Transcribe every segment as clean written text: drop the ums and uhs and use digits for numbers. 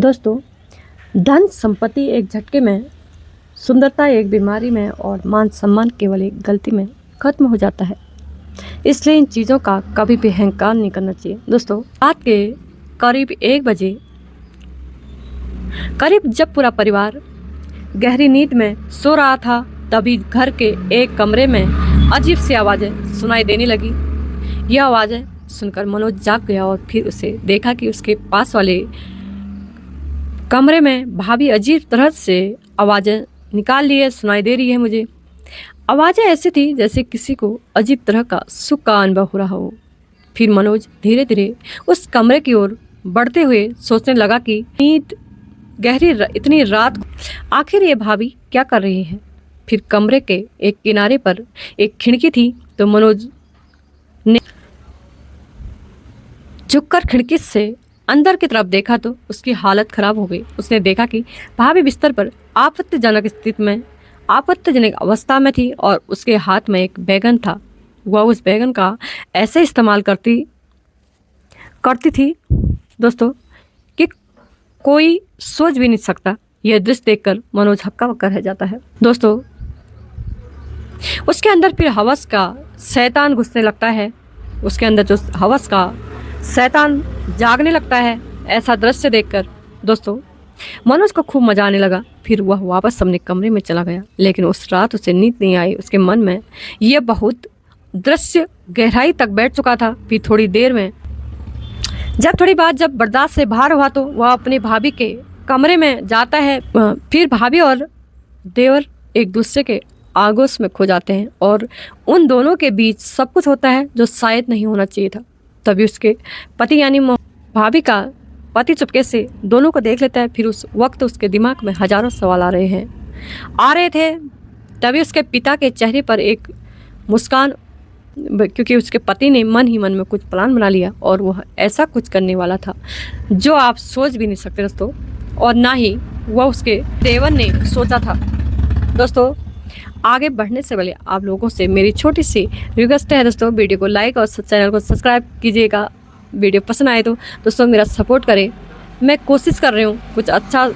दोस्तों, धन संपत्ति एक झटके में, सुंदरता एक बीमारी में और मान सम्मान केवल एक गलती में खत्म हो जाता है। इसलिए इन चीज़ों का कभी भी अहंकार नहीं करना चाहिए। दोस्तों, रात के करीब 1 बजे जब पूरा परिवार गहरी नींद में सो रहा था, तभी घर के एक कमरे में अजीब सी आवाज़ें सुनाई देने लगी। यह आवाज़ें सुनकर मनोज जाग गया और फिर उसे देखा कि उसके पास वाले कमरे में भाभी अजीब तरह से आवाज़ें निकाल लिए सुनाई दे रही है मुझे। आवाज़ें ऐसी थी जैसे किसी को अजीब तरह का सुख का अनुभव हो रहा हो। फिर मनोज धीरे धीरे उस कमरे की ओर बढ़ते हुए सोचने लगा कि नींद गहरी इतनी रात आखिर ये भाभी क्या कर रही है। फिर कमरे के एक किनारे पर एक खिड़की थी, तो मनोज ने झुककर खिड़की से अंदर की तरफ देखा तो उसकी हालत खराब हो गई। उसने देखा कि भाभी बिस्तर पर आपत्तिजनक अवस्था में थी और उसके हाथ में एक बैगन था। वह उस बैगन का ऐसे इस्तेमाल करती थी दोस्तों कि कोई सोच भी नहीं सकता। यह दृश्य देखकर मनोज हक्का बक्का रह जाता है। दोस्तों, उसके अंदर फिर हवस का शैतान घुसने लगता है। उसके अंदर जो हवस का शैतान जागने लगता है। ऐसा दृश्य देखकर दोस्तों मनोज को खूब मजा आने लगा। फिर वह वापस अपने कमरे में चला गया, लेकिन उस रात उसे नींद नहीं आई। उसके मन में यह बहुत दृश्य गहराई तक बैठ चुका था। फिर थोड़ी बाद जब बर्दाश्त से बाहर हुआ तो वह अपनी भाभी के कमरे में जाता है। फिर भाभी और देवर एक दूसरे के आगोश में खो जाते हैं और उन दोनों के बीच सब कुछ होता है जो शायद नहीं होना चाहिए था। तभी उसके पति यानी भाभी का पति चुपके से दोनों को देख लेता है। फिर उस वक्त उसके दिमाग में हजारों सवाल आ रहे थे। तभी उसके पिता के चेहरे पर एक मुस्कान, क्योंकि उसके पति ने मन ही मन में कुछ प्लान बना लिया और वह ऐसा कुछ करने वाला था जो आप सोच भी नहीं सकते दोस्तों, और ना ही वह उसके देवर ने सोचा था। दोस्तों, आगे बढ़ने से पहले आप लोगों से मेरी छोटी सी रिक्वेस्ट है दोस्तों, वीडियो को लाइक और चैनल को सब्सक्राइब कीजिएगा। वीडियो पसंद आए तो दोस्तों मेरा सपोर्ट करें। मैं कोशिश कर रही हूँ कुछ अच्छा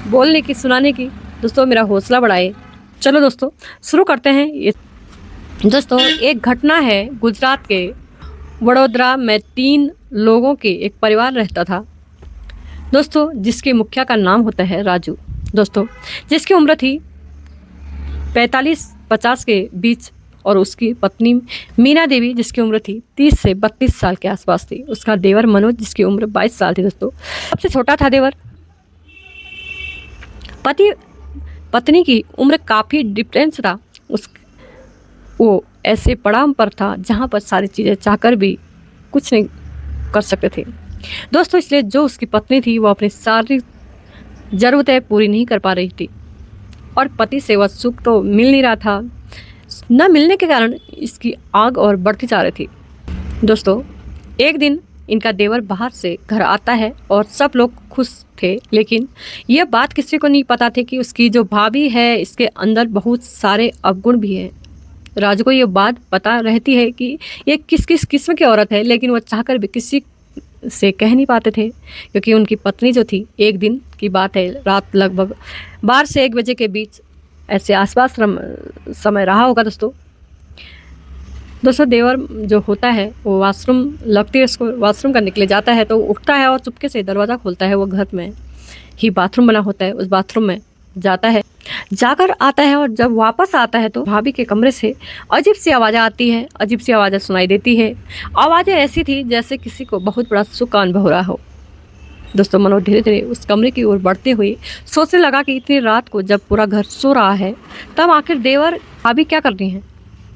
बोलने की, सुनाने की। दोस्तों मेरा हौसला बढ़ाए। चलो दोस्तों शुरू करते हैं। ये दोस्तों एक घटना है गुजरात के वडोदरा में। 3 लोगों के एक परिवार रहता था दोस्तों, जिसके मुखिया का नाम होता है राजू दोस्तों, जिसकी उम्र थी 45-50 के बीच, और उसकी पत्नी मीना देवी जिसकी उम्र थी 30 से 32 साल के आसपास थी। उसका देवर मनोज जिसकी उम्र 22 साल थी दोस्तों, सबसे छोटा था देवर। पत्नी की उम्र काफ़ी डिफरेंस था। वो ऐसे पड़ाव पर था जहाँ पर सारी चीज़ें चाहकर भी कुछ नहीं कर सकते थे दोस्तों। इसलिए जो उसकी पत्नी थी वो अपनी सारी ज़रूरतें पूरी नहीं कर पा रही थी और पति से वह सुख तो मिल नहीं रहा था। न मिलने के कारण इसकी आग और बढ़ती जा रही थी। दोस्तों एक दिन इनका देवर बाहर से घर आता है और सब लोग खुश थे, लेकिन यह बात किसी को नहीं पता थी कि उसकी जो भाभी है इसके अंदर बहुत सारे अवगुण भी हैं। राजू को ये बात पता रहती है कि ये किस किस्म की औरत है, लेकिन वह चाहकर भी किसी से कह नहीं पाते थे, क्योंकि उनकी पत्नी जो थी, एक दिन की बात है, रात लगभग 12 से 1 बजे के बीच ऐसे आसपास समय रहा होगा दोस्तों। देवर जो होता है वो वॉशरूम लगती है, उसको वॉशरूम करने के लिए जाता है, तो उठता है और चुपके से दरवाज़ा खोलता है। वो घर में ही बाथरूम बना होता है, उस बाथरूम में जाकर आता है और जब वापस आता है तो भाभी के कमरे से अजीब सी आवाज़ें आती है, अजीब सी आवाज़ें सुनाई देती है। आवाज़ें ऐसी थी जैसे किसी को बहुत बड़ा सुख का अनुभव हो रहा हो। दोस्तों मनोज धीरे धीरे उस कमरे की ओर बढ़ते हुए सोचने लगा कि इतनी रात को जब पूरा घर सो रहा है, तब आखिर देवर भाभी क्या कर रही हैं।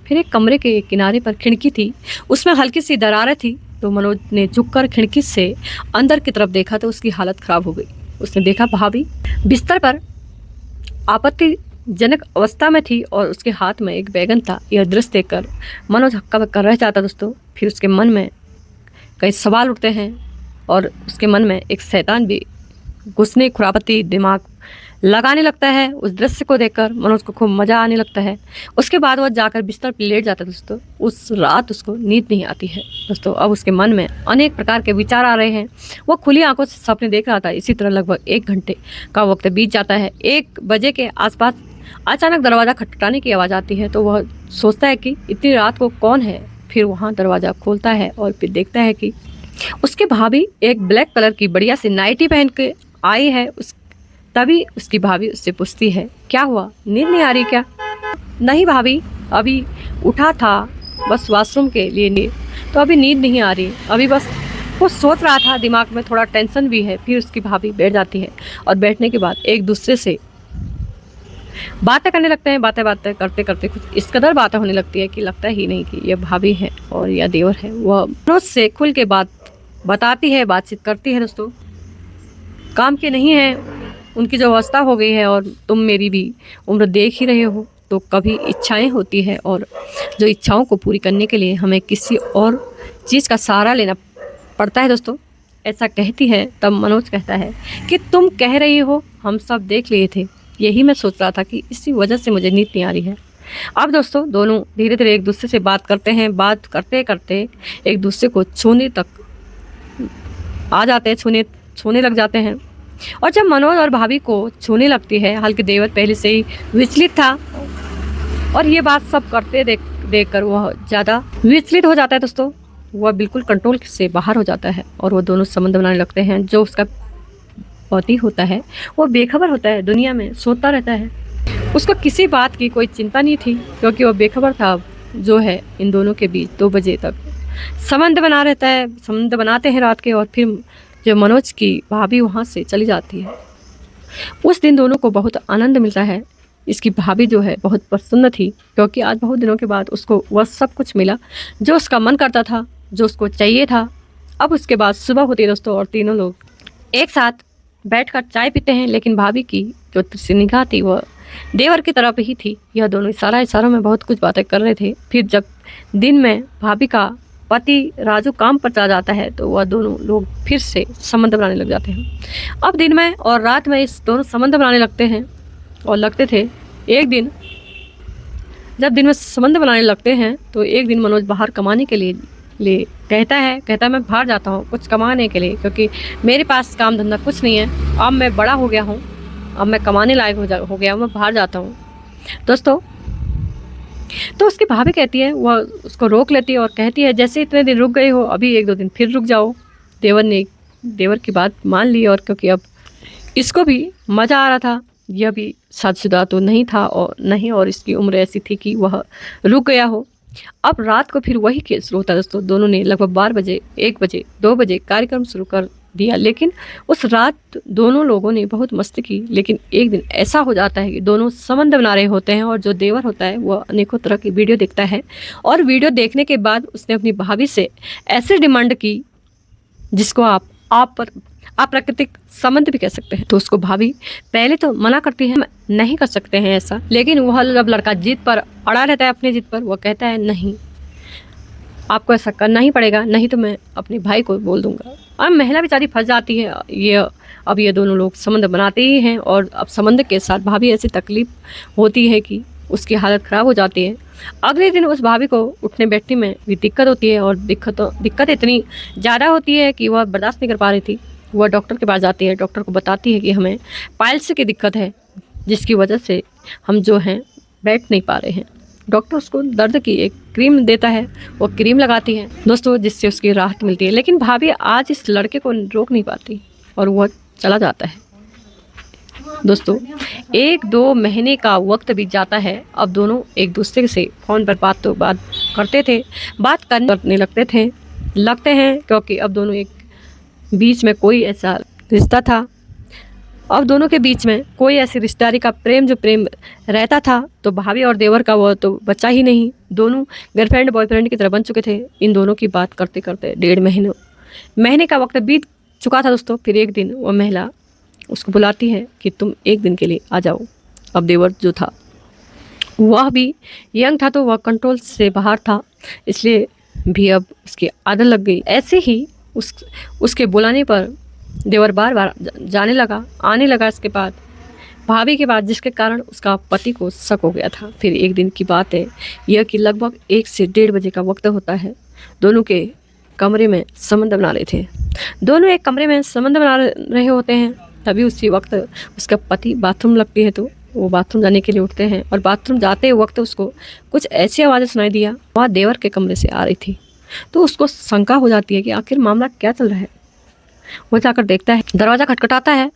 फिर एक कमरे के किनारे पर खिड़की थी, उसमें हल्की सी दरारें थी, तो मनोज ने झुककर खिड़की से अंदर की तरफ देखा तो उसकी हालत खराब हो गई। उसने देखा भाभी बिस्तर पर आपत्तिजनक अवस्था में थी और उसके हाथ में एक बैगन था। यह दृश्य देखकर मनोज हक्का बक्का रह जाता दोस्तों। फिर उसके मन में कई सवाल उठते हैं और उसके मन में एक शैतान भी घुसने खुरापती दिमाग लगाने लगता है। उस दृश्य को देखकर मनोज को खूब मज़ा आने लगता है। उसके बाद वह जाकर बिस्तर पर लेट जाता है दोस्तों। उस रात उसको नींद नहीं आती है दोस्तों। अब उसके मन में अनेक प्रकार के विचार आ रहे हैं। वो खुली आंखों से सपने देख रहा था। इसी तरह लगभग 1 घंटे का वक्त बीत जाता है। 1 बजे के आसपास अचानक दरवाज़ा खटखटाने की आवाज़ आती है। तो वह सोचता है कि इतनी रात को कौन है। फिर वहाँ दरवाज़ा खोलता है और फिर देखता है कि उसकी भाभी एक ब्लैक कलर की बढ़िया सी नाइटी पहन के आई है। तभी उसकी भाभी उससे पूछती है, क्या हुआ, नींद नहीं आ रही क्या? नहीं भाभी, अभी उठा था, बस वॉशरूम के लिए नींद, तो अभी नींद नहीं आ रही, अभी बस वो सोच रहा था, दिमाग में थोड़ा टेंशन भी है। फिर उसकी भाभी बैठ जाती है और बैठने के बाद एक दूसरे से बातें करने लगते हैं। बातें करते करते कुछ इस कदर बातें होने लगती है कि लगता ही नहीं कि ये भाभी है और यह देवर है। वह मनोज से खुल के बात बताती है, बातचीत करती है। दोस्तों, काम के नहीं है, उनकी जो अवस्था हो गई है और तुम मेरी भी उम्र देख ही रहे हो, तो कभी इच्छाएं होती है और जो इच्छाओं को पूरी करने के लिए हमें किसी और चीज़ का सहारा लेना पड़ता है। दोस्तों, ऐसा कहती है। तब मनोज कहता है कि तुम कह रही हो, हम सब देख लिए थे, यही मैं सोच रहा था कि इसी वजह से मुझे नींद नहीं आ रही है। अब दोस्तों, दोनों धीरे धीरे एक दूसरे से बात करते हैं। बात करते करते एक दूसरे को छूने तक आ जाते हैं, छूने लग जाते हैं। और जब मनोज और भाभी को छूने लगती है, हालांकि देवर पहले से ही विचलित था और ये बात सब करते देख कर वह ज़्यादा विचलित हो जाता है। दोस्तों, वह बिल्कुल कंट्रोल से बाहर हो जाता है और वो दोनों संबंध बनाने लगते हैं। जो उसका पति होता है वो बेखबर होता है, दुनिया में सोता रहता है। उसको किसी बात की कोई चिंता नहीं थी, क्योंकि वो बेखबर था। जो है इन दोनों के बीच 2 बजे तक संबंध बना रहता है। संबंध बनाते हैं रात के, और फिर जो मनोज की भाभी वहाँ से चली जाती है। उस दिन दोनों को बहुत आनंद मिलता है। इसकी भाभी जो है बहुत प्रसन्न थी, क्योंकि आज बहुत दिनों के बाद उसको वह सब कुछ मिला जो उसका मन करता था, जो उसको चाहिए था। अब उसके बाद सुबह होती है दोस्तों, और तीनों लोग एक साथ बैठकर चाय पीते हैं। लेकिन भाभी की जो निगाह थी वह देवर की तरफ ही थी। यह दोनों इशारों में बहुत कुछ बातें कर रहे थे। फिर जब दिन में भाभी का पति राजू काम पर चला जाता है, तो वह दोनों लोग फिर से संबंध बनाने लग जाते हैं। अब दिन में और रात में इस दोनों संबंध बनाने लगते हैं और लगते थे। एक दिन जब दिन में संबंध बनाने लगते हैं, तो एक दिन मनोज बाहर कमाने के लिए कहता है मैं बाहर जाता हूँ कुछ कमाने के लिए, क्योंकि मेरे पास काम धंधा कुछ नहीं है। अब मैं बड़ा हो गया हूँ, अब मैं कमाने लायक हो गया हूँ, मैं बाहर जाता हूँ। दोस्तों, तो उसकी भाभी कहती है, वह उसको रोक लेती है और कहती है, जैसे इतने दिन रुक गए हो, अभी 1-2 दिन फिर रुक जाओ। देवर की बात मान ली, और क्योंकि अब इसको भी मज़ा आ रहा था। यह भी शादीशुदा तो नहीं था और इसकी उम्र ऐसी थी कि वह रुक गया हो। अब रात को फिर वही केस शुरू होता है दोस्तों। दोनों ने लगभग 12 बजे, 1 बजे, 2 बजे कार्यक्रम शुरू कर दिया। लेकिन उस रात दोनों लोगों ने बहुत मस्ती की। लेकिन एक दिन ऐसा हो जाता है कि दोनों संबंध बना रहे होते हैं, और जो देवर होता है वह अनेकों तरह की वीडियो देखता है। और वीडियो देखने के बाद उसने अपनी भाभी से ऐसी डिमांड की जिसको आप अप्राकृतिक संबंध भी कह सकते हैं। तो उसको भाभी पहले तो मना करती है, नहीं कर सकते हैं ऐसा। लेकिन वह जब लड़का जिद पर अड़ा रहता है, अपनी जिद पर, वह कहता है, नहीं, आपको ऐसा करना ही पड़ेगा, नहीं तो मैं अपने भाई को बोल दूंगा। अब महिला बेचारी फंस जाती है। अब ये दोनों लोग संबंध बनाते ही हैं, और अब संबंध के साथ भाभी ऐसी तकलीफ होती है कि उसकी हालत ख़राब हो जाती है। अगले दिन उस भाभी को उठने बैठने में भी दिक्कत होती है, और दिक्कत इतनी ज़्यादा होती है कि वह बर्दाश्त नहीं कर पा रही थी। वह डॉक्टर के पास जाती है। डॉक्टर को बताती है कि हमें पाइल्स की दिक्कत है, जिसकी वजह से हम जो हैं बैठ नहीं पा रहे हैं। डॉक्टर उसको दर्द की एक क्रीम देता है, वो क्रीम लगाती है दोस्तों, जिससे उसकी राहत मिलती है। लेकिन भाभी आज इस लड़के को रोक नहीं पाती और वह चला जाता है। दोस्तों, 1-2 महीने का वक्त बीत जाता है। अब दोनों एक दूसरे से फ़ोन पर बात करते थे, बात करने लगते हैं, क्योंकि अब दोनों एक बीच में कोई ऐसा रिश्ता था। अब दोनों के बीच में कोई ऐसी रिश्तेदारी का प्रेम रहता था, तो भाभी और देवर का वो तो बचा ही नहीं। दोनों गर्लफ्रेंड बॉयफ्रेंड की तरह बन चुके थे। इन दोनों की बात करते करते 1.5 महीने का वक्त बीत चुका था दोस्तों। फिर एक दिन वो महिला उसको बुलाती है कि तुम एक दिन के लिए आ जाओ। अब देवर जो था वह भी यंग था, तो वह कंट्रोल से बाहर था, इसलिए भी अब उसकी आदत लग गई। ऐसे ही उसके बुलाने पर देवर बार बार आने लगा। इसके बाद भाभी के बाद, जिसके कारण उसका पति को शक हो गया था। फिर एक दिन की बात है यह कि लगभग 1 से 1:30 बजे का वक्त होता है। दोनों के कमरे में संबंध बना रहे थे। दोनों एक कमरे में संबंध बना रहे होते हैं। तभी उसी वक्त उसका पति बाथरूम लगती है तो वो बाथरूम जाने के लिए उठते हैं और बाथरूम जाते वक्त उसको कुछ ऐसी आवाज़ें सुनाई दिया, वह देवर के कमरे से आ रही थी। तो उसको शंका हो जाती है कि आखिर मामला क्या चल रहा है। वो जाकर देखता है, दरवाज़ा खटखटाता है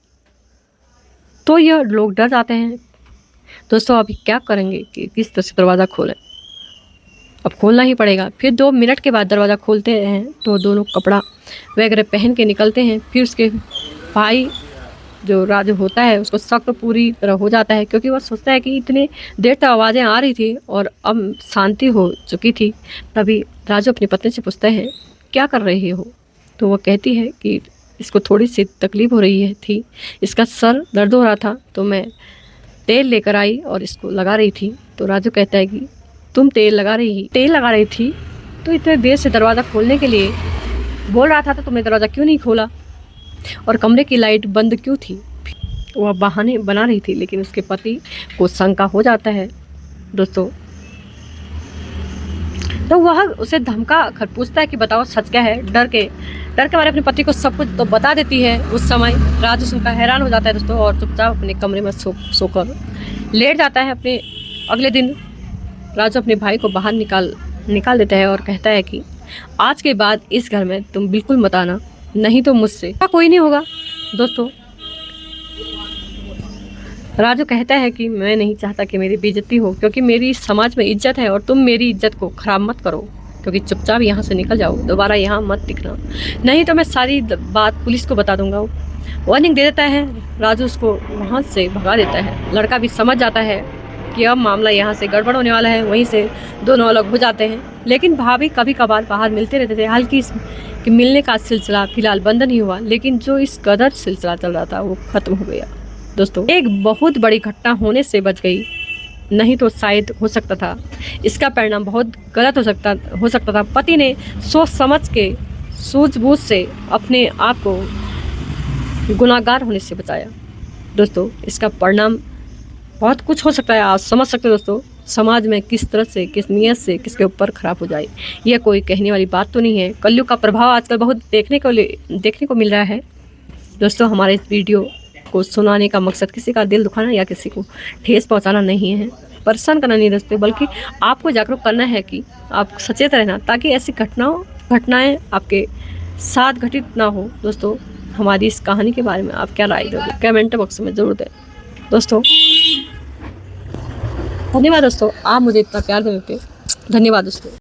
तो यह लोग डर जाते हैं। दोस्तों अभी क्या करेंगे कि किस तरह से दरवाज़ा खोलें, अब खोलना ही पड़ेगा। फिर 2 मिनट के बाद दरवाज़ा खोलते हैं तो दोनों कपड़ा वगैरह पहन के निकलते हैं। फिर उसके भाई जो राजू होता है उसको शक तो पूरी तरह हो जाता है, क्योंकि वह सोचता है कि इतने देर तक आवाज़ें आ रही थी और अब शांति हो चुकी थी। तभी राजू अपनी पत्नी से पूछता है क्या कर रही हो, तो वह कहती है कि इसको थोड़ी सी तकलीफ़ हो रही थी, इसका सर दर्द हो रहा था तो मैं तेल लेकर आई और इसको लगा रही थी। तो राजू कहता है कि तुम तेल लगा रही थी तो इतने देर से दरवाज़ा खोलने के लिए बोल रहा था तो तुमने दरवाज़ा क्यों नहीं खोला, और कमरे की लाइट बंद क्यों थी। वह बहाने बना रही थी, लेकिन उसके पति को शंका हो जाता है दोस्तों। तो वह उसे धमका कर पूछता है कि बताओ सच क्या है। डर के मारे अपने पति को सब कुछ तो बता देती है। उस समय राजू सुनकर हैरान हो जाता है दोस्तों और चुपचाप अपने कमरे में सोकर लेट जाता है। अपने अगले दिन राजू अपने भाई को बाहर निकाल देता है और कहता है कि आज के बाद इस घर में तुम बिल्कुल मत आना, नहीं तो मुझसे कोई नहीं होगा। दोस्तों राजू कहता है कि मैं नहीं चाहता कि मेरी बेइज्जती हो, क्योंकि मेरी समाज में इज्जत है और तुम मेरी इज्जत को खराब मत करो, क्योंकि चुपचाप यहाँ से निकल जाओ, दोबारा यहाँ मत दिखना, नहीं तो मैं सारी बात पुलिस को बता दूंगा। वार्निंग दे देता है। राजू उसको वहाँ से भगा देता है। लड़का भी समझ जाता है कि अब मामला यहाँ से गड़बड़ होने वाला है। वहीं से दोनों अलग हो जाते हैं। लेकिन भाभी कभी कभार बाहर मिलते रहते थे। हल्की कि मिलने का सिलसिला फिलहाल बंद नहीं हुआ, लेकिन जो इस कदर सिलसिला चल रहा था वो खत्म हो गया। दोस्तों एक बहुत बड़ी घटना होने से बच गई, नहीं तो शायद हो सकता था इसका परिणाम बहुत गलत हो सकता था। पति ने सोच समझ के सूझबूझ से अपने आप को गुनाहगार होने से बचाया। दोस्तों इसका परिणाम बहुत कुछ हो सकता है। आप समझ सकते हो दोस्तों, समाज में किस तरह से, किस नीयत से किसके ऊपर खराब हो जाए, यह कोई कहने वाली बात तो नहीं है। कलयुग का प्रभाव आजकल बहुत देखने को मिल रहा है। दोस्तों हमारे इस वीडियो को सुनाने का मकसद किसी का दिल दुखाना या किसी को ठेस पहुंचाना नहीं है, परेशान करना नहीं दोस्तों, बल्कि आपको जागरूक करना है कि आप सचेत रहना, ताकि ऐसी घटनाएं आपके साथ घटित ना हो। दोस्तों हमारी इस कहानी के बारे में आप क्या राय दोगे, कमेंट बॉक्स में ज़रूर दें। दोस्तों धन्यवाद दोस्तों, आप मुझे इतना प्यार देते, धन्यवाद दोस्तों।